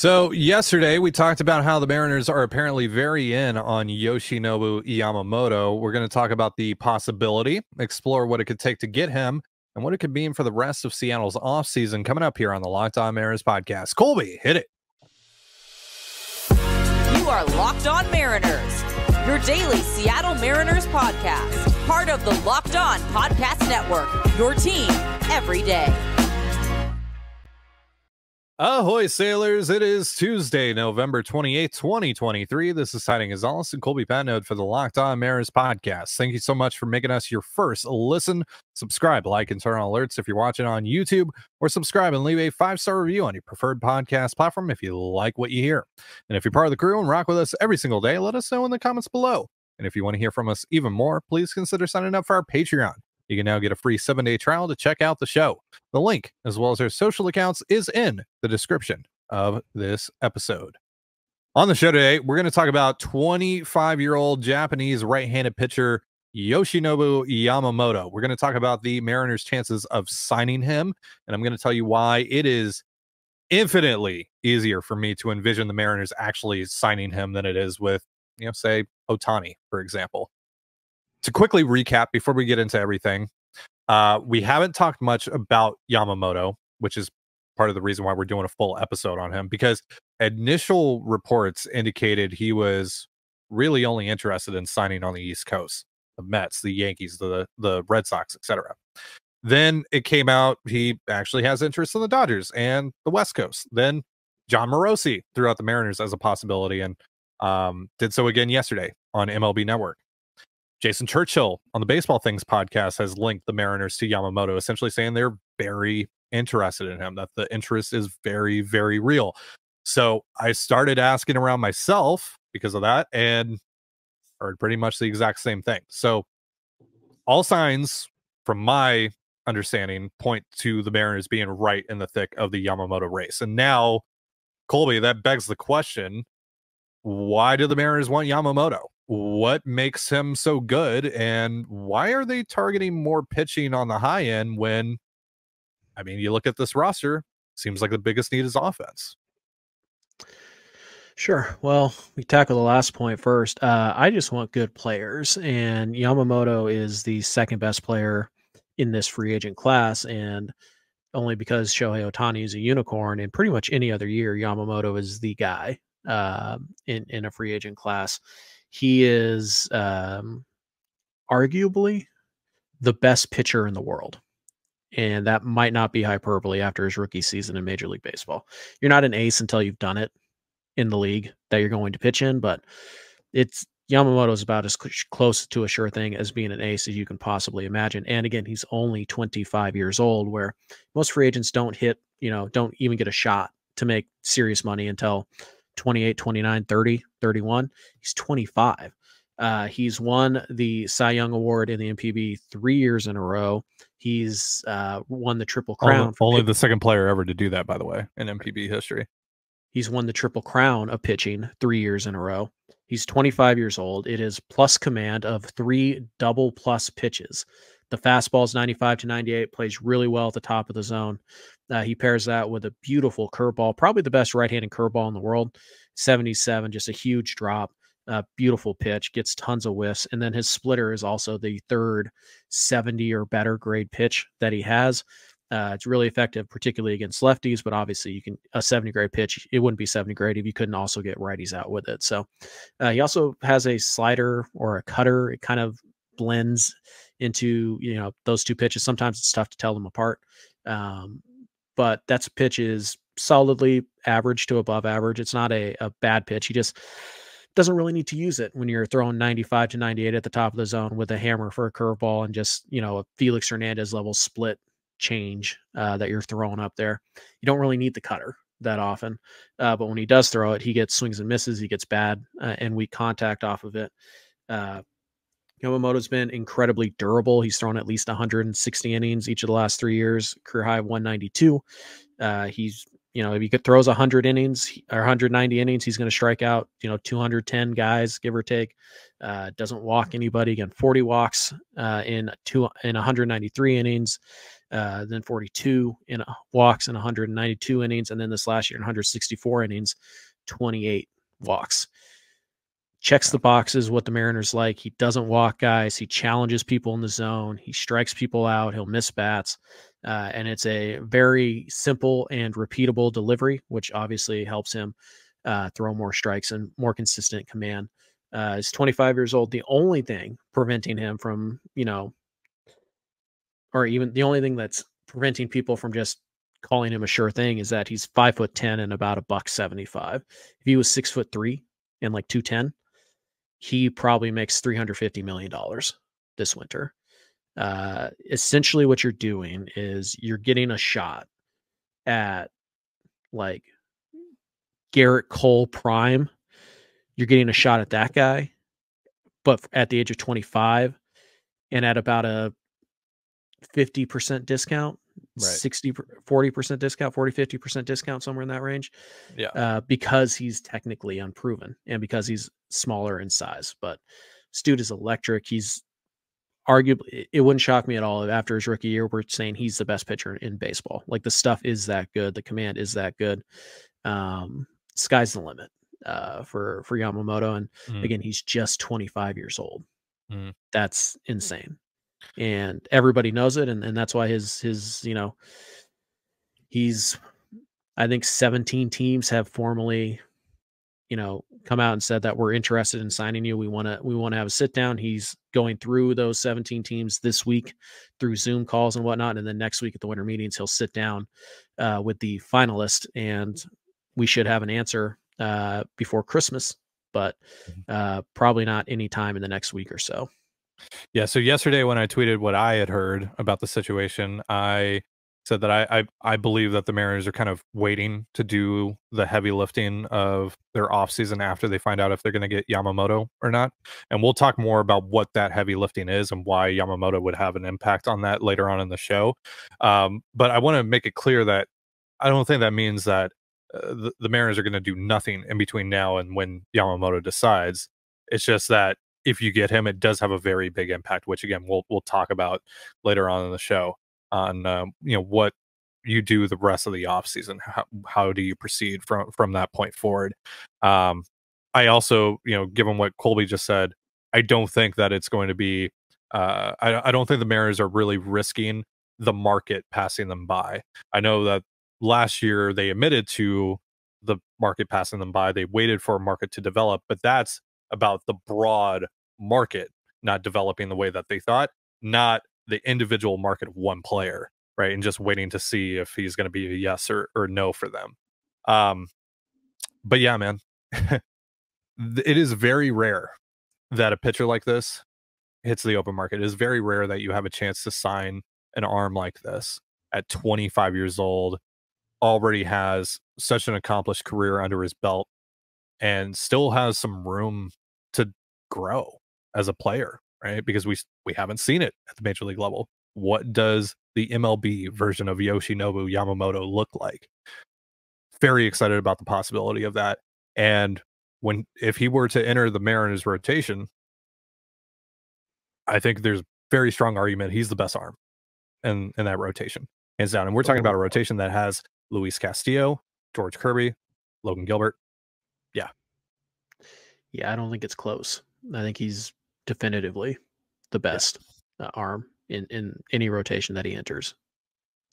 So yesterday we talked about how the Mariners are apparently very in on Yoshinobu Yamamoto. We're going to talk about the possibility, explore what it could take to get him, and what it could mean for the rest of Seattle's offseason coming up here on the Locked On Mariners podcast. Colby, hit it. You are Locked On Mariners, your daily Seattle Mariners podcast, part of the Locked On Podcast Network, your team every day. Ahoy, sailors. It is Tuesday, November 28th, 2023. This is signing as Allison Colby Patnode for the Locked On Mariners podcast. Thank you so much for making us your first listen. Subscribe, like, and turn on alerts if you're watching on YouTube, or subscribe and leave a 5-star review on your preferred podcast platform if you like what you hear. And if you're part of the crew and rock with us every single day, let us know in the comments below. And if you want to hear from us even more, please consider signing up for our Patreon. You can now get a free 7-day trial to check out the show. The link, as well as our social accounts, is in the description of this episode. On the show today, we're going to talk about 25-year-old Japanese right-handed pitcher Yoshinobu Yamamoto. We're going to talk about the Mariners' chances of signing him, and I'm going to tell you why it is infinitely easier for me to envision the Mariners actually signing him than it is with, say, Ohtani, for example. To quickly recap before we get into everything, we haven't talked much about Yamamoto, which is part of the reason why we're doing a full episode on him, because initial reports indicated he was really only interested in signing on the East Coast, the Mets, the Yankees, the Red Sox, etc. Then it came out he actually has interest in the Dodgers and the West Coast. Then John Morosi threw out the Mariners as a possibility and did so again yesterday on MLB Network. Jason Churchill on the Baseball Things podcast has linked the Mariners to Yamamoto, essentially saying they're very interested in him, that the interest is very, very real. So I started asking around myself because of that and heard pretty much the exact same thing. So all signs, from my understanding, point to the Mariners being right in the thick of the Yamamoto race. And now, Colby, that begs the question, why do the Mariners want Yamamoto? What makes him so good, and why are they targeting more pitching on the high end when, you look at this roster, seems like the biggest need is offense? Sure. Well, we tackle the last point first. I just want good players, and Yamamoto is the second best player in this free agent class, and only because Shohei Ohtani is a unicorn, and pretty much any other year, Yamamoto is the guy in a free agent class. He is arguably the best pitcher in the world. And that might not be hyperbole after his rookie season in Major League Baseball. You're not an ace until you've done it in the league that you're going to pitch in, but Yamamoto is about as close to a sure thing as being an ace as you can possibly imagine. And again, he's only 25 years old, where most free agents don't even get a shot to make serious money until 28, 29, 30, 31. He's 25. He's won the Cy Young Award in the MPB 3 years in a row. He's won the Triple Crown. Only the second player ever to do that, by the way, in MPB history. He's won the Triple Crown of pitching 3 years in a row. He's 25 years old. It is plus command of 3 double plus pitches. The fastball is 95 to 98, plays really well at the top of the zone. He pairs that with a beautiful curveball, probably the best right-handed curveball in the world, 77, just a huge drop, beautiful pitch, gets tons of whiffs. And then his splitter is also the third 70 or better grade pitch that he has. It's really effective, particularly against lefties, but obviously a 70 grade pitch, it wouldn't be 70 grade if you couldn't also get righties out with it. So he also has a slider or a cutter. It kind of blends into, those two pitches. Sometimes it's tough to tell them apart. But that pitch is solidly average to above average. It's not a bad pitch. He just doesn't really need to use it when you're throwing 95 to 98 at the top of the zone with a hammer for a curveball and just, a Felix Hernandez level split change that you're throwing up there. You don't really need the cutter that often. But when he does throw it, he gets swings and misses. He gets bad and weak contact off of it. Yamamoto's been incredibly durable. He's thrown at least 160 innings each of the last 3 years, career high of 192. He's, if he throws 100 innings or 190 innings, he's going to strike out, 210 guys, give or take. Doesn't walk anybody. Again, 40 walks in 193 innings. then 42 in walks in 192 innings, and then this last year in 164 innings, 28 walks. Checks the boxes, what the Mariners like. He doesn't walk guys. He challenges people in the zone. He strikes people out. He'll miss bats. And it's a very simple and repeatable delivery, which obviously helps him throw more strikes and more consistent command. He's 25 years old. The only thing preventing him from, or even the only thing that's preventing people from just calling him a sure thing is that he's 5'10" and about $175. If he was 6'3" and like 210, he probably makes $350 million this winter. Essentially what you're doing is you're getting a shot at like Garrett Cole prime. You're getting a shot at that guy, but at the age of 25 and at about a 50% discount, right. 40% discount, 50% discount, somewhere in that range. Yeah. Because he's technically unproven and because he's smaller in size. But this dude is electric. He's arguably, it wouldn't shock me at all if after his rookie year, we're saying he's the best pitcher in baseball. Like the stuff is that good. The command is that good. Sky's the limit for Yamamoto. And again, he's just 25 years old. That's insane. And everybody knows it. And that's why his, he's, I think 17 teams have formally, come out and said that we're interested in signing you. We want to have a sit down. He's going through those 17 teams this week through Zoom calls and whatnot. And then next week at the winter meetings, he'll sit down with the finalist and we should have an answer before Christmas, but probably not any time in the next week or so. Yeah. So yesterday when I tweeted what I had heard about the situation, I said that I believe that the Mariners are kind of waiting to do the heavy lifting of their offseason after they find out if they're going to get Yamamoto or not. And we'll talk more about what that heavy lifting is and why Yamamoto would have an impact on that later on in the show. But I want to make it clear that I don't think that means that the Mariners are going to do nothing in between now and when Yamamoto decides. It's just that if you get him, it does have a very big impact, which again, we'll talk about later on in the show on, what you do the rest of the offseason. How do you proceed from that point forward? I also, given what Colby just said, I don't think that it's going to be, I don't think the Mariners are really risking the market passing them by. I know that last year they admitted to the market passing them by. They waited for a market to develop, but that's about the broad market not developing the way that they thought, not the individual market of one player, right? And just waiting to see if he's going to be a yes or no for them. But yeah, man, it is very rare that a pitcher like this hits the open market. It is very rare that you have a chance to sign an arm like this at 25 years old, already has such an accomplished career under his belt, and still has some room to grow as a player, right? Because we haven't seen it at the major league level. What does the MLB version of Yoshinobu Yamamoto look like? Very excited about the possibility of that. And if he were to enter the Mariners rotation, I think there's very strong argument he's the best arm in that rotation, hands down. And we're talking about a rotation that has Luis Castillo, George Kirby, Logan Gilbert. Yeah, I don't think it's close. I think he's definitively the best arm in any rotation that he enters.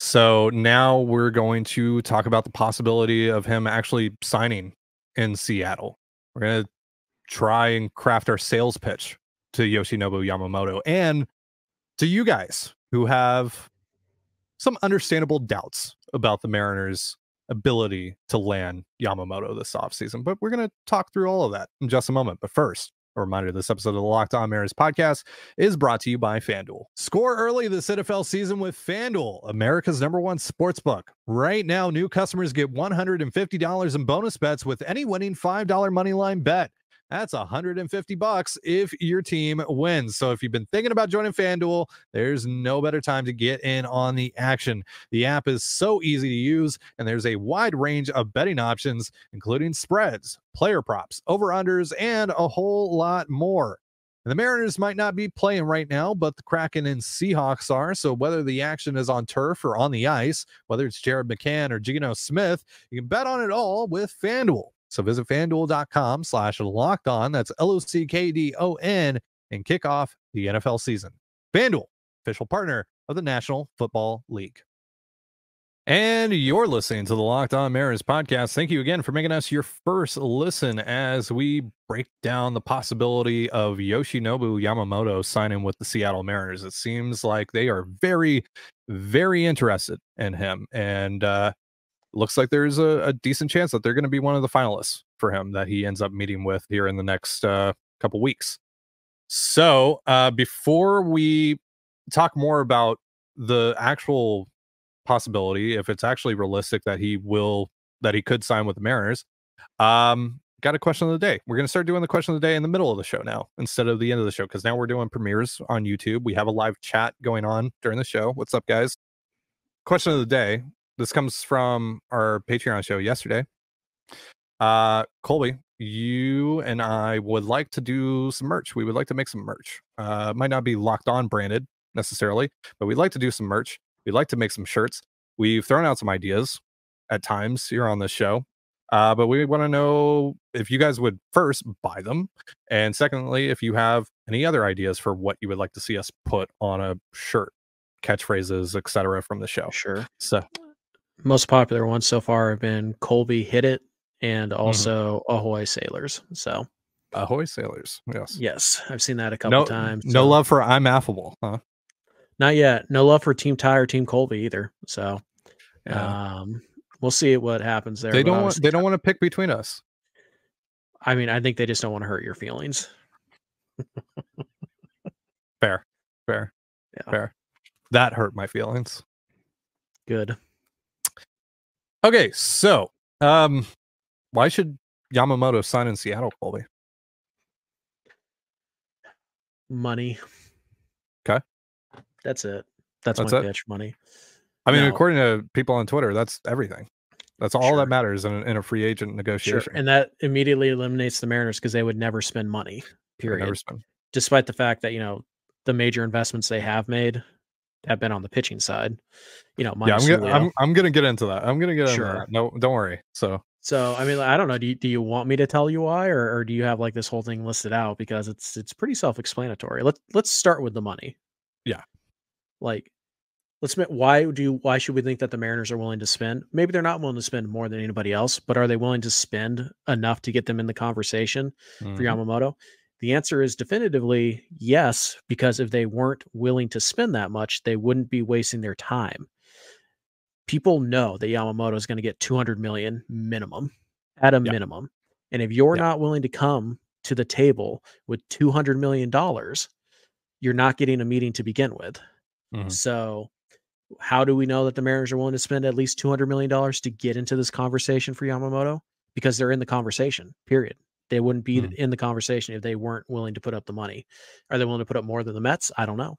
So now we're going to talk about the possibility of him actually signing in Seattle. We're going to try and craft our sales pitch to Yoshinobu Yamamoto and to you guys who have some understandable doubts about the Mariners' ability to land Yamamoto this offseason. But we're going to talk through all of that in just a moment. But first, a reminder, this episode of the Locked On Mariners podcast is brought to you by FanDuel. Score early this NFL season with FanDuel, America's #1 sportsbook. Right now, new customers get $150 in bonus bets with any winning $5 moneyline bet. That's $150 if your team wins. So if you've been thinking about joining FanDuel, there's no better time to get in on the action. The app is so easy to use, and there's a wide range of betting options, including spreads, player props, over-unders, and a whole lot more. And the Mariners might not be playing right now, but the Kraken and Seahawks are. So whether the action is on turf or on the ice, whether it's Jared McCann or Geno Smith, you can bet on it all with FanDuel. So visit FanDuel.com/lockedon. That's LOCKDON and kick off the NFL season. FanDuel, official partner of the National Football League. And you're listening to the Locked On Mariners podcast. Thank you again for making us your first listen as we break down the possibility of Yoshinobu Yamamoto signing with the Seattle Mariners. It seems like they are very, very interested in him. And looks like there's a decent chance that they're going to be one of the finalists for him that he ends up meeting with here in the next couple weeks. So before we talk more about the actual possibility, if it's actually realistic that he could sign with the Mariners, got a question of the day. We're going to start doing the question of the day in the middle of the show now instead of the end of the show, because now we're doing premieres on YouTube. We have a live chat going on during the show. What's up, guys? Question of the day. This comes from our Patreon show yesterday. Colby, you and I would like to do some merch. We would like to make some merch. Might not be Locked On branded necessarily, but we'd like to do some merch. We'd like to make some shirts. We've thrown out some ideas at times here on this show, but we want to know if you guys would first buy them, and secondly, if you have any other ideas for what you would like to see us put on a shirt, catchphrases, etc. from the show. Sure. So most popular ones so far have been Colby Hit It and also Ahoy Sailors. So Ahoy Sailors. Yes, I've seen that a couple times. No love for I'm Affable, huh? Not yet. No love for Team Ty or Team Colby either. So we'll see what happens there. They don't want to pick between us. I mean, I think they just don't want to hurt your feelings. Fair. That hurt my feelings. Good. Okay, so why should Yamamoto sign in Seattle, Colby? Money. Okay. That's it. That's my pitch. Money. I mean, according to people on Twitter, that's everything. That's all that matters in a free agent negotiation. Sure. And that immediately eliminates the Mariners because they would never spend money, period. Never spend. Despite the fact that, the major investments they have made have been on the pitching side. I'm going to get into that. I'm going to get into that. No, don't worry. So, I mean, I don't know. Do you want me to tell you why, or do you have like this whole thing listed out? Because it's pretty self-explanatory. Let's start with the money. Yeah. Like, why should we think that the Mariners are willing to spend? Maybe they're not willing to spend more than anybody else, but are they willing to spend enough to get them in the conversation for Yamamoto? The answer is definitively yes, because if they weren't willing to spend that much, they wouldn't be wasting their time. People know that Yamamoto is going to get $200 million minimum at a minimum. And if you're not willing to come to the table with $200 million, you're not getting a meeting to begin with. So how do we know that the Mariners are willing to spend at least $200 million to get into this conversation for Yamamoto? Because they're in the conversation, period. They wouldn't be in the conversation if they weren't willing to put up the money. Are they willing to put up more than the Mets? I don't know.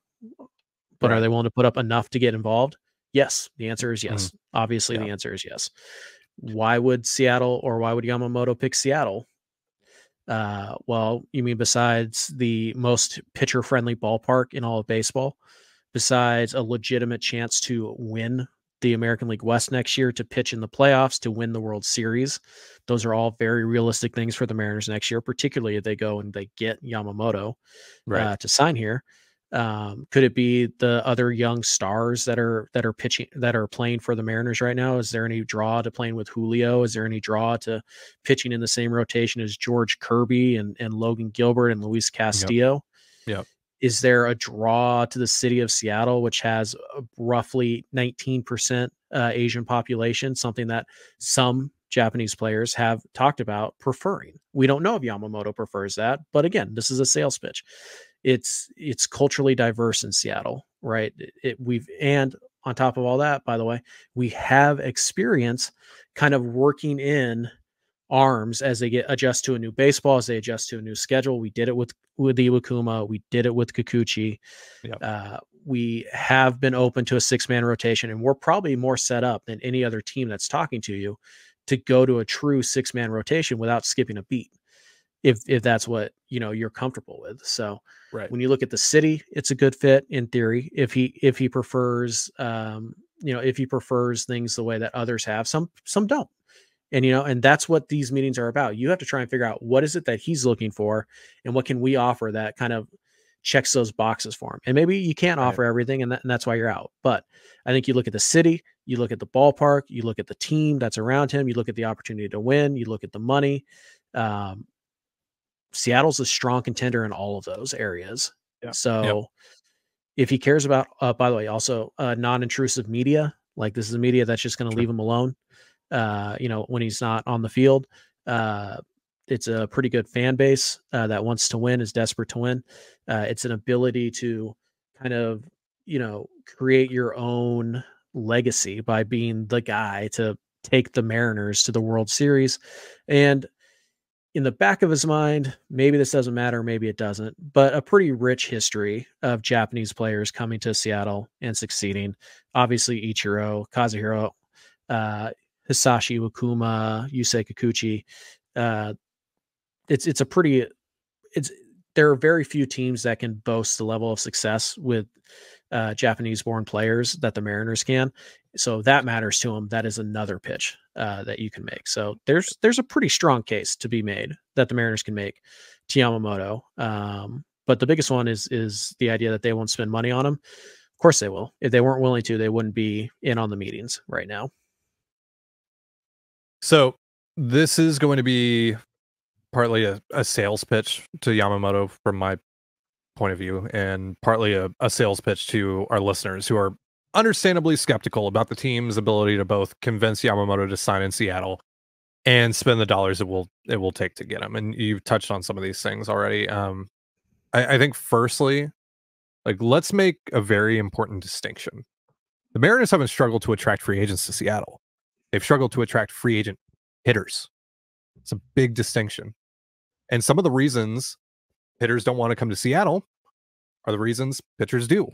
But are they willing to put up enough to get involved? Yes. The answer is yes. Obviously, the answer is yes. Why would Seattle, or why would Yamamoto pick Seattle? Well, you mean besides the most pitcher-friendly ballpark in all of baseball, besides a legitimate chance to win the American League West next year, to pitch in the playoffs, to win the World Series. Those are all very realistic things for the Mariners next year, particularly if they go and they get Yamamoto to sign here. Could it be the other young stars that are pitching, that are playing for the Mariners right now? Is there any draw to playing with Julio? Is there any draw to pitching in the same rotation as George Kirby and Logan Gilbert and Luis Castillo? Yep. Is there a draw to the city of Seattle, which has a roughly 19% Asian population, something that some Japanese players have talked about preferring? We don't know if Yamamoto prefers that, but again, this is a sales pitch. It's culturally diverse in Seattle, right? And on top of all that, by the way, we have experience kind of working in arms as they adjust to a new baseball, as they adjust to a new schedule. We did it with Iwakuma. We did it with Kikuchi. Yep. We have been open to a 6-man rotation, and we're probably more set up than any other team that's talking to you to go to a true 6-man rotation without skipping a beat. if that's what you're comfortable with. So Right. when you look at the city, it's a good fit in theory. If he prefers if he prefers things the way that others have, some don't. And that's what these meetings are about. You have to try and figure out what is it that he's looking for and what can we offer that kind of checks those boxes for him. And maybe you can't Right. offer everything, and that's why you're out. But I think you look at the city, you look at the ballpark, you look at the team that's around him, you look at the opportunity to win, you look at the money. Seattle's a strong contender in all of those areas. Yeah. So if he cares about, by the way, also non-intrusive media, like this is a media that's just going to leave him alone, when he's not on the field. It's a pretty good fan base that wants to win, is desperate to win. It's an ability to kind of, create your own legacy by being the guy to take the Mariners to the World Series. And in the back of his mind, maybe this doesn't matter, maybe it doesn't, but a pretty rich history of Japanese players coming to Seattle and succeeding. Obviously, Ichiro, Kazuhiro, Hisashi Wakuma, Yusei Kikuchi. There are very few teams that can boast the level of success with Japanese-born players that the Mariners can. So that matters to them. That is another pitch that you can make. So there's a pretty strong case to be made that the Mariners can make to Yamamoto. But the biggest one is the idea that they won't spend money on him. Of course they will. If they weren't willing to, they wouldn't be in on the meetings right now. So this is going to be partly a sales pitch to Yamamoto from my point of view, and partly a sales pitch to our listeners who are understandably skeptical about the team's ability to both convince Yamamoto to sign in Seattle and spend the dollars it will take to get him. And you've touched on some of these things already. I think firstly, let's make a very important distinction. The Mariners haven't struggled to attract free agents to Seattle. They've struggled to attract free agent hitters. It's a big distinction. And some of the reasons hitters don't want to come to Seattle are the reasons pitchers do,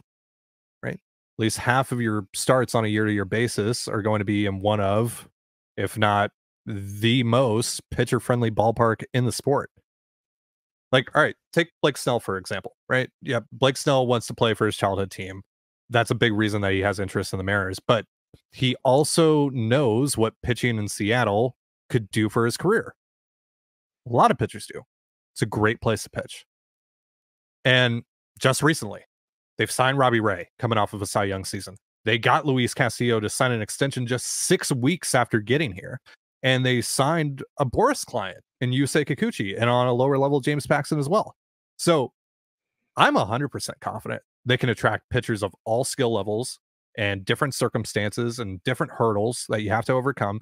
right? At least half of your starts on a year-to-year basis are going to be in one of, if not the most pitcher-friendly ballpark in the sport. All right, take Blake Snell, for example, right? Yeah, Blake Snell wants to play for his childhood team. That's a big reason that he has interest in the Mariners, but he also knows what pitching in Seattle could do for his career. A lot of pitchers do. It's a great place to pitch. And just recently, they've signed Robbie Ray coming off of a Cy Young season. They got Luis Castillo to sign an extension just 6 weeks after getting here. And they signed a Boris client in Yusei Kikuchi and on a lower level, James Paxton as well. So I'm 100% confident they can attract pitchers of all skill levels and different circumstances and different hurdles that you have to overcome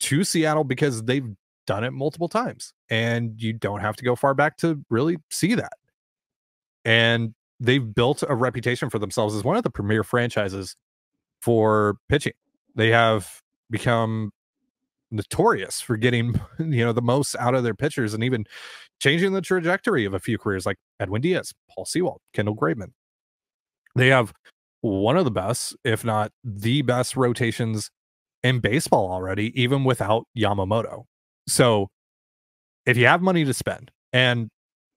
to Seattle because they've done it multiple times. And you don't have to go far back to really see that. And they've built a reputation for themselves as one of the premier franchises for pitching. They have become notorious for getting, the most out of their pitchers and even changing the trajectory of a few careers like Edwin Diaz, Paul Sewald, Kendall Graveman. They have one of the best, if not the best rotations in baseball already, even without Yamamoto. So if you have money to spend, and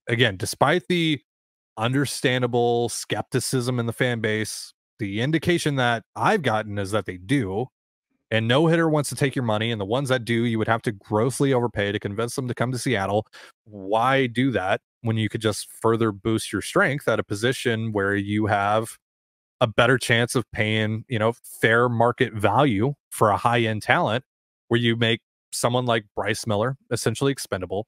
again, despite the understandable skepticism in the fan base, the indication that I've gotten is that they do, and no hitter wants to take your money, and the ones that do, you would have to grossly overpay to convince them to come to Seattle. Why do that when you could just further boost your strength at a position where you have a better chance of paying, fair market value for a high-end talent, where you make someone like Bryce Miller essentially expendable,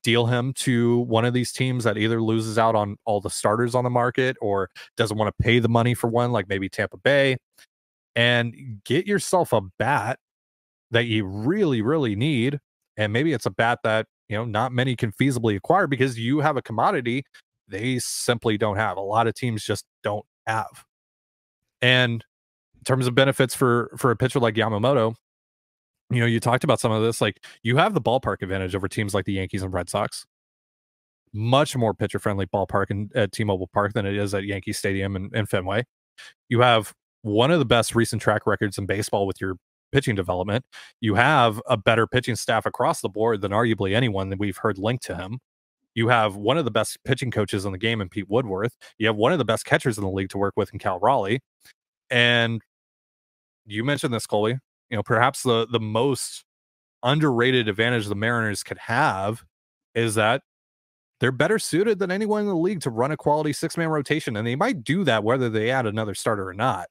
deal him to one of these teams that either loses out on all the starters on the market or doesn't want to pay the money for one, like maybe Tampa Bay, and get yourself a bat that you really, really need. And maybe it's a bat that, not many can feasibly acquire because you have a commodity they simply don't have. A lot of teams just don't have. And in terms of benefits for a pitcher like Yamamoto, you talked about some of this, you have the ballpark advantage over teams like the Yankees and Red Sox. Much more pitcher-friendly ballpark at T-Mobile Park than it is at Yankee Stadium and Fenway. You have one of the best recent track records in baseball with your pitching development. You have a better pitching staff across the board than arguably anyone that we've heard linked to him. You have one of the best pitching coaches in the game in Pete Woodworth. You have one of the best catchers in the league to work with in Cal Raleigh. And you mentioned this, Colby, perhaps the most underrated advantage the Mariners could have is that they're better suited than anyone in the league to run a quality 6-man rotation. And they might do that whether they add another starter or not.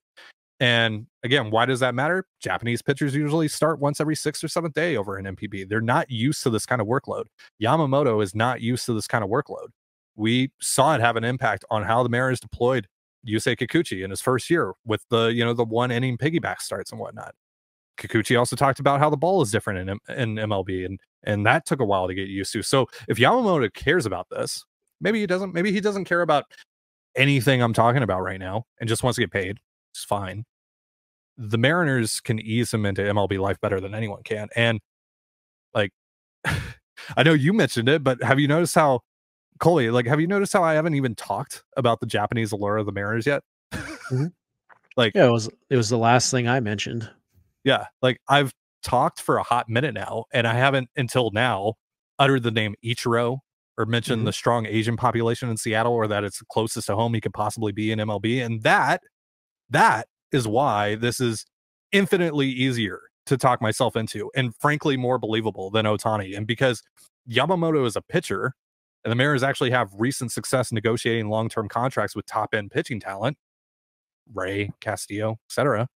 And again, why does that matter? Japanese pitchers usually start once every 6th or 7th day over an MPB. They're not used to this kind of workload. Yamamoto is not used to this kind of workload. We saw it have an impact on how the Mariners deployed Yusei Kikuchi in his first year with the 1-inning piggyback starts and whatnot. Kikuchi also talked about how the ball is different in MLB, and that took a while to get used to. So if Yamamoto cares about this, maybe he doesn't care about anything I'm talking about right now and just wants to get paid. It's fine. The Mariners can ease him into MLB life better than anyone can. And like, I know you mentioned it, but have you noticed how, Colby, have you noticed how I haven't even talked about the Japanese allure of the Mariners yet? Mm-hmm. Yeah, it was the last thing I mentioned. Yeah, I've talked for a hot minute now, and I haven't until now uttered the name Ichiro or mentioned the strong Asian population in Seattle, or that it's the closest to home he could possibly be in MLB. And that is why this is infinitely easier to talk myself into, and frankly more believable than Ohtani. And because Yamamoto is a pitcher, and the Mariners actually have recent success negotiating long-term contracts with top-end pitching talent, Ray, Castillo, etc.,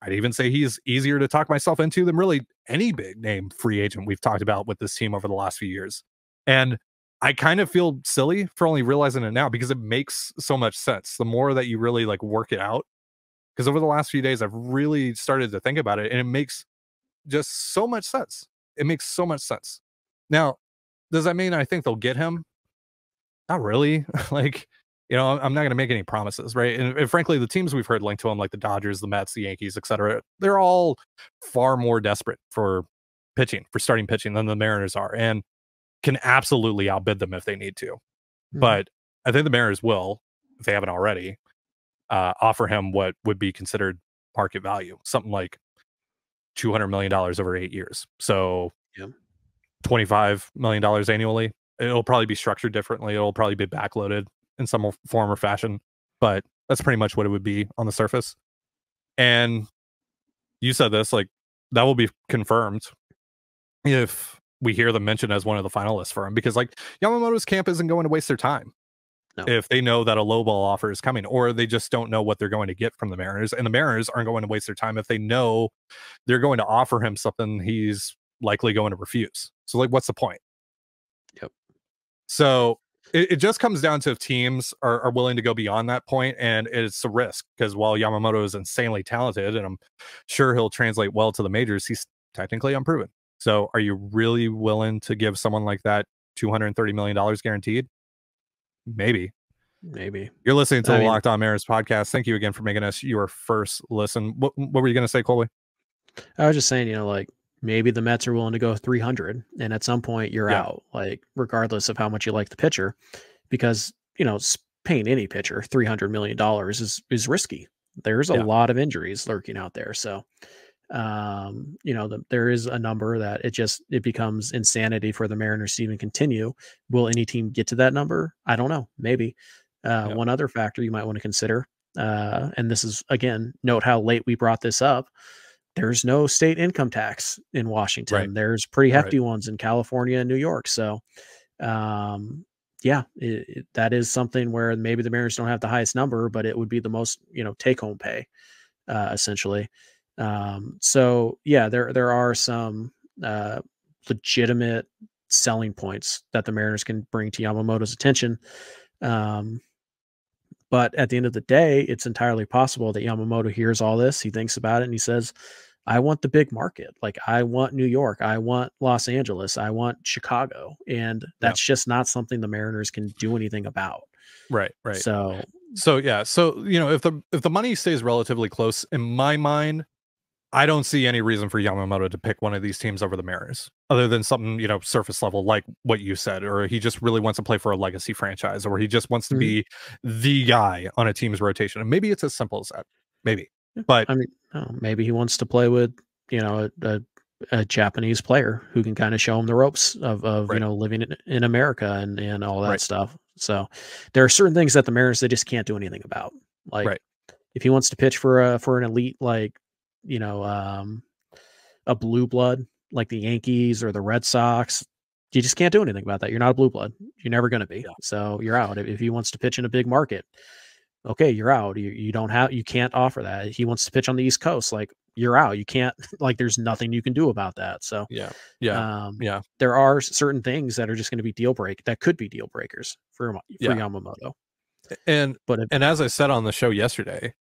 I'd even say he's easier to talk myself into than really any big name free agent we've talked about with this team over the last few years. And I kind of feel silly for only realizing it now, because it makes so much sense. The more that you really work it out, because over the last few days, I've really started to think about it, and it makes just so much sense. It makes so much sense. Now, does that mean I think they'll get him? Not really. I'm not going to make any promises, right? And frankly, the teams we've heard linked to him, like the Dodgers, the Mets, the Yankees, etc., they're all far more desperate for starting pitching than the Mariners are, and can absolutely outbid them if they need to. But I think the Mariners will, if they haven't already, offer him what would be considered market value, something like $200 million over 8 years. So $25 million annually. It'll probably be structured differently. It'll probably be backloaded in some form or fashion, but that's pretty much what it would be on the surface. And you said this, that will be confirmed if we hear them mentioned as one of the finalists for him, because Yamamoto's camp isn't going to waste their time. No. If they know that a lowball offer is coming, or they just don't know what they're going to get from the Mariners, and the Mariners aren't going to waste their time if they know they're going to offer him something he's likely going to refuse. So what's the point? Yep. So it just comes down to if teams are willing to go beyond that point, and it's a risk, because while Yamamoto is insanely talented, and I'm sure he'll translate well to the majors, he's technically unproven. So are you really willing to give someone like that $230 million guaranteed? Maybe. You're listening to the Locked On Mariners podcast. Thank you again for making us your first listen. What were you going to say, Colby? I was just saying, maybe the Mets are willing to go 300, and at some point you're out, regardless of how much you like the pitcher, because, paying any pitcher $300 million is risky. There's a lot of injuries lurking out there. So, there is a number that it becomes insanity for the Mariners to even continue. Will any team get to that number? I don't know. Maybe. One other factor you might want to consider, and this is, again, note how late we brought this up. There's no state income tax in Washington. Right. There's pretty hefty ones in California and New York. So, that is something where maybe the Mariners don't have the highest number, but it would be the most, take home pay, essentially. There are some legitimate selling points that the Mariners can bring to Yamamoto's attention. But at the end of the day, it's entirely possible that Yamamoto hears all this, he thinks about it, and he says, I want the big market. I want New York. I want Los Angeles. I want Chicago. And that's just not something the Mariners can do anything about. Right. So if the money stays relatively close, in my mind, I don't see any reason for Yamamoto to pick one of these teams over the Mariners, other than something, surface level, like what you said, or he just really wants to play for a legacy franchise, or he just wants to be the guy on a team's rotation. And maybe it's as simple as that. Maybe. But I mean, maybe he wants to play with, a Japanese player who can kind of show him the ropes of right, living in America and all that right, stuff. So there are certain things that the Mariners they just can't do anything about. Like right. if he wants to pitch for an elite like you know a blue blood like the Yankees or the Red Sox, you just can't do anything about that. You're not a blue blood. You're never going to be. Yeah, So you're out. If he wants to pitch in a big market, okay, you're out. You can't offer that. He wants to pitch on the East Coast, like you're out. You can't like there's nothing you can do about that. So yeah, yeah, yeah, there are certain things that are just going to be that could be deal breakers for yeah. Yamamoto. And But and as I said on the show yesterday,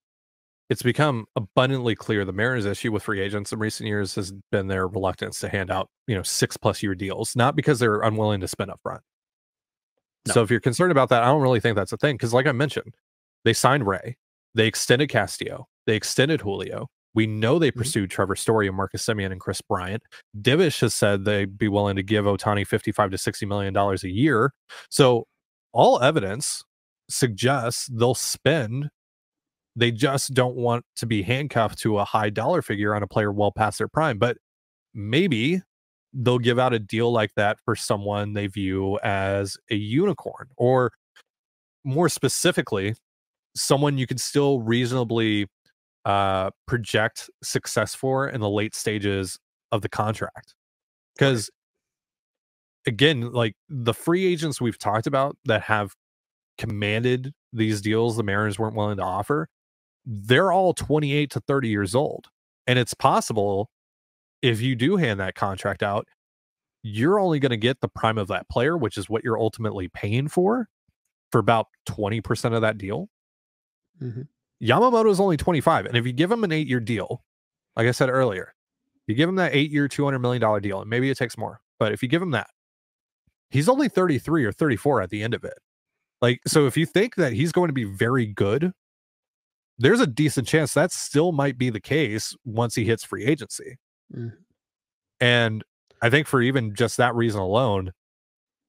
it's become abundantly clear the Mariners' issue with free agents in recent years has been their reluctance to hand out 6+ year deals, not because they're unwilling to spend up front. No. So if you're concerned about that, I don't really think that's a thing because, like I mentioned, they signed Ray, they extended Castillo, they extended Julio. We know they pursued Trevor Story and Marcus Semien and Chris Bryant. Divish has said they'd be willing to give Ohtani $55 to $60 million a year. So all evidence suggests they'll spend. They just don't want to be handcuffed to a high dollar figure on a player well past their prime. But maybe they'll give out a deal like that for someone they view as a unicorn, or more specifically, someone you could still reasonably project success for in the late stages of the contract. Because again, like the free agents we've talked about that have commanded these deals the Mariners weren't willing to offer, they're all 28 to 30 years old. And it's possible if you do hand that contract out, you're only going to get the prime of that player, which is what you're ultimately paying for about 20% of that deal. Yamamoto is only 25. And if you give him an 8-year deal, like I said earlier, you give him that 8-year, $200 million deal, and maybe it takes more, but if you give him that, he's only 33 or 34 at the end of it. Like, so if you think that he's going to be very good, there's a decent chance that still might be the case once he hits free agency. And I think for even just that reason alone,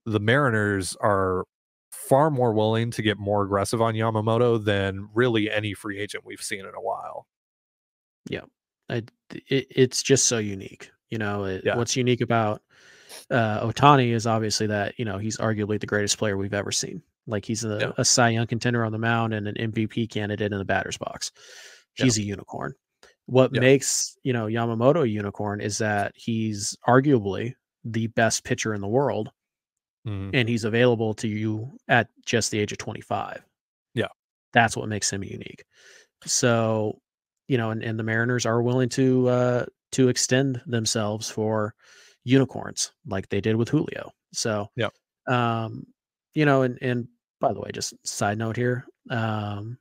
the Mariners are far more willing to get more aggressive on Yamamoto than really any free agent we've seen in a while. Yeah. It's just so unique. What's unique about Ohtani is obviously that, he's arguably the greatest player we've ever seen. Like he's a Cy Young contender on the mound and an MVP candidate in the batter's box. He's a unicorn. What makes, Yamamoto a unicorn is that he's arguably the best pitcher in the world. And he's available to you at just the age of 25. Yeah. That's what makes him unique. So, and the Mariners are willing to extend themselves for unicorns like they did with Julio. So, and by the way, just side note here, when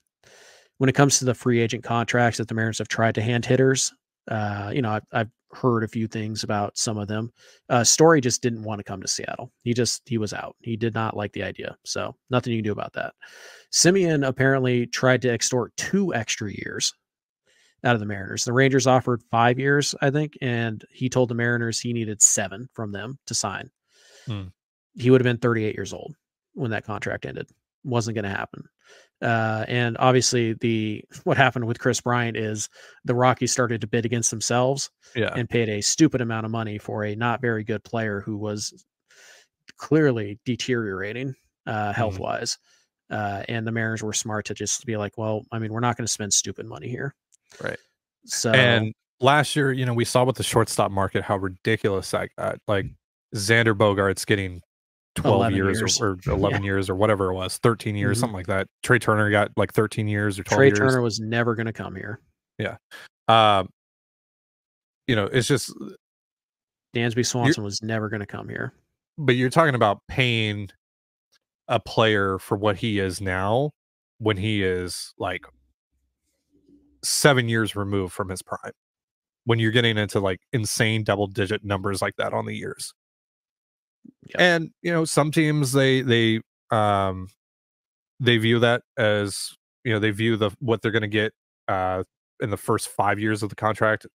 it comes to the free agent contracts that the Mariners have tried to hand hitters, I've heard a few things about some of them. Story just didn't want to come to Seattle. He was out. He did not like the idea. So nothing you can do about that. Semien apparently tried to extort 2 extra years out of the Mariners. The Rangers offered 5 years, I think, and he told the Mariners he needed 7 from them to sign. He would have been 38 years old when that contract ended. Wasn't going to happen. And obviously what happened with Chris Bryant is the Rockies started to bid against themselves and paid a stupid amount of money for a not very good player who was clearly deteriorating health-wise. And the Mariners were smart to just be like, well, I mean, we're not going to spend stupid money here. Right. So, and last year, we saw with the shortstop market how ridiculous that got. Like Xander Bogaerts getting 12 years or 11 years or whatever it was, 13 years, something like that. Trey Turner got like 13 years or 12 years. Trey Turner was never going to come here. Yeah. It's just Dansby Swanson was never going to come here. But you're talking about paying a player for what he is now when he is like 7 years removed from his prime, when you're getting into like insane double-digit numbers like that on the years. And some teams they view that as they view what they're going to get in the first 5 years of the contract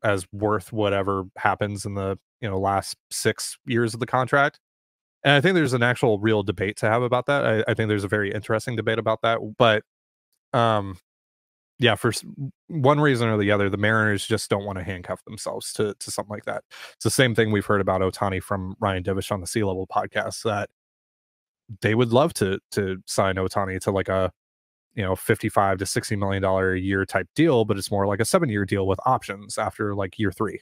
as worth whatever happens in the last 6 years of the contract. And I think there's an actual real debate to have about that. I think there's a very interesting debate about that. But yeah, for one reason or the other, the Mariners just don't want to handcuff themselves to something like that. It's the same thing we've heard about Ohtani from Ryan Divish on the Sea Level podcast, that they would love to sign Ohtani to like a, you know, $55 to $60 million a year type deal, but it's more like a 7-year deal with options after like year 3.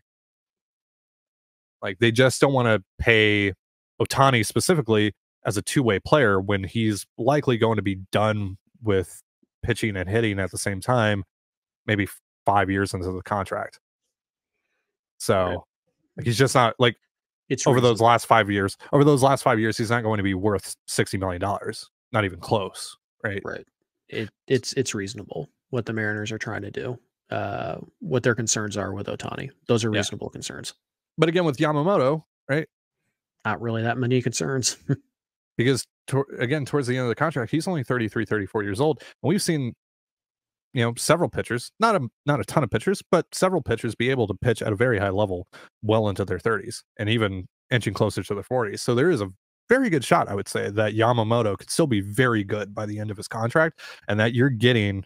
Like they just don't want to pay Ohtani specifically as a two-way player when he's likely going to be done with pitching and hitting at the same time, maybe 5 years into the contract. So Right. like he's just not like, It's over reasonable. those last 5 years, he's not going to be worth $60 million. Not even close. Right. Right. It's reasonable what the Mariners are trying to do. What their concerns are with Ohtani. Those are reasonable concerns. But again, with Yamamoto, right? Not really that many concerns. Because towards the end of the contract, he's only 33, 34 years old. And we've seen, you know, several pitchers, not a ton of pitchers, but several pitchers be able to pitch at a very high level well into their 30s and even inching closer to their 40s. So there is a very good shot, I would say, that Yamamoto could still be very good by the end of his contract, and that you're getting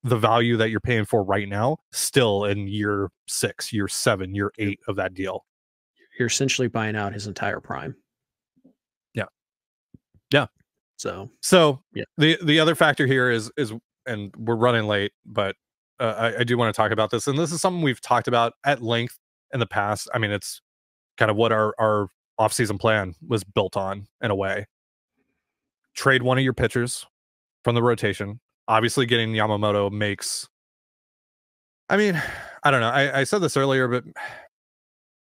the value that you're paying for right now still in year 6, year 7, year 8 of that deal. You're essentially buying out his entire prime. Yeah. So yeah. The other factor here is, and we're running late, but I do want to talk about this, and this is something we've talked about at length in the past. I mean, it's kind of what our offseason plan was built on in a way. Trade one of your pitchers from the rotation. Obviously, getting Yamamoto makes. I mean, I don't know. I said this earlier, but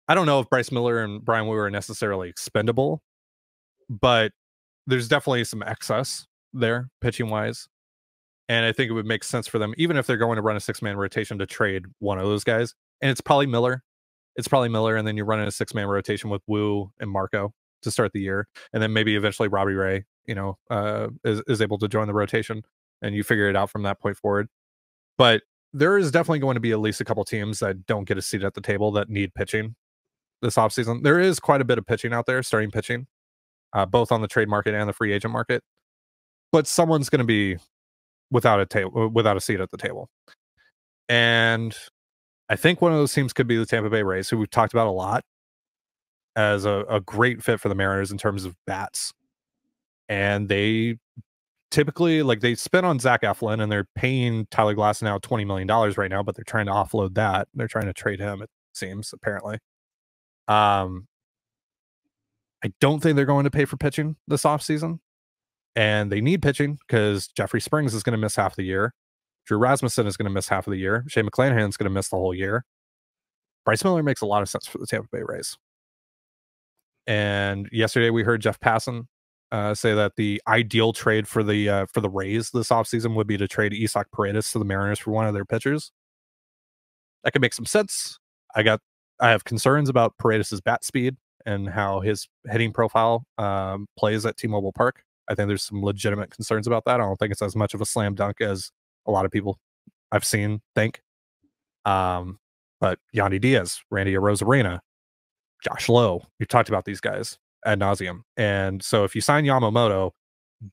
I don't know if Bryce Miller and Brian Wu are necessarily expendable, but there's definitely some excess there pitching wise. And I think it would make sense for them, even if they're going to run a 6-man rotation, to trade one of those guys. And it's probably Miller. And then you're running a 6-man rotation with Wu and Marco to start the year. And then maybe eventually Robbie Ray, you know, is able to join the rotation, and you figure it out from that point forward. But there is definitely going to be at least a couple teams that don't get a seat at the table that need pitching this offseason. There is quite a bit of pitching out there, starting pitching, both on the trade market and the free agent market. But someone's going to be without a seat at the table. And I think one of those teams could be the Tampa Bay Rays, who we've talked about a lot as a great fit for the Mariners in terms of bats. And they typically, like, they spent on Zach Eflin, and they're paying Tyler Glasnow $20 million right now, but they're trying to offload that. They're trying to trade him, it seems, apparently. I don't think they're going to pay for pitching this offseason. And they need pitching because Jeffrey Springs is going to miss half the year. Drew Rasmussen is going to miss half of the year. Shane McClanahan is going to miss the whole year. Bryce Miller makes a lot of sense for the Tampa Bay Rays. And yesterday we heard Jeff Passan say that the ideal trade for the Rays this offseason would be to trade Isaac Paredes to the Mariners for one of their pitchers. That could make some sense. I have concerns about Paredes' bat speed and how his hitting profile plays at T-Mobile Park. I think there's some legitimate concerns about that. I don't think it's as much of a slam dunk as a lot of people I've seen think. But Yandy Diaz, Randy Arozarena, Josh Lowe, we've talked about these guys ad nauseum. And so if you sign Yamamoto,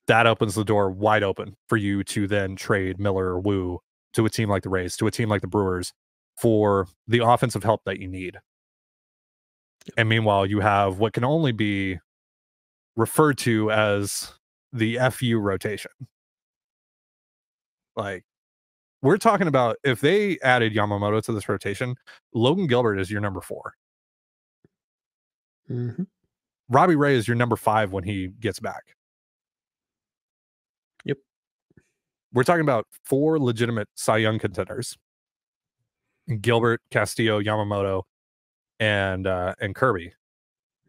that opens the door wide open for you to then trade Miller or Wu to a team like the Rays, to a team like the Brewers, for the offensive help that you need. And meanwhile, you have what can only be referred to as the FU rotation. Like, we're talking about, if they added Yamamoto to this rotation, Logan Gilbert is your number 4. Mm-hmm. Robbie Ray is your number 5 when he gets back. Yep. We're talking about 4 legitimate Cy Young contenders: Gilbert, Castillo, Yamamoto, and Kirby.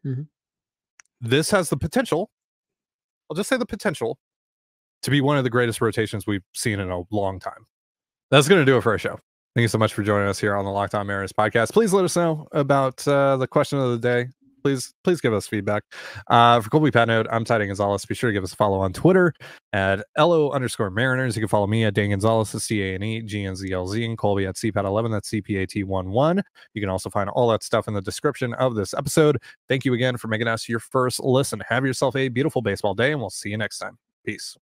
Mm-hmm. This has the potential, I'll just say the potential, to be one of the greatest rotations we've seen in a long time. That's going to do it for our show. Thank you so much for joining us here on the Locked On Mariners podcast. Please let us know about the question of the day. Please give us feedback. For Colby Patnode, I'm Ty Gonzalez. Be sure to give us a follow on Twitter at LO_Mariners. You can follow me at Dan Gonzalez, CANEGNZLZ, and Colby at CPAT11. That's CPAT11. You can also find all that stuff in the description of this episode. Thank you again for making us your first listen. Have yourself a beautiful baseball day, and we'll see you next time. Peace.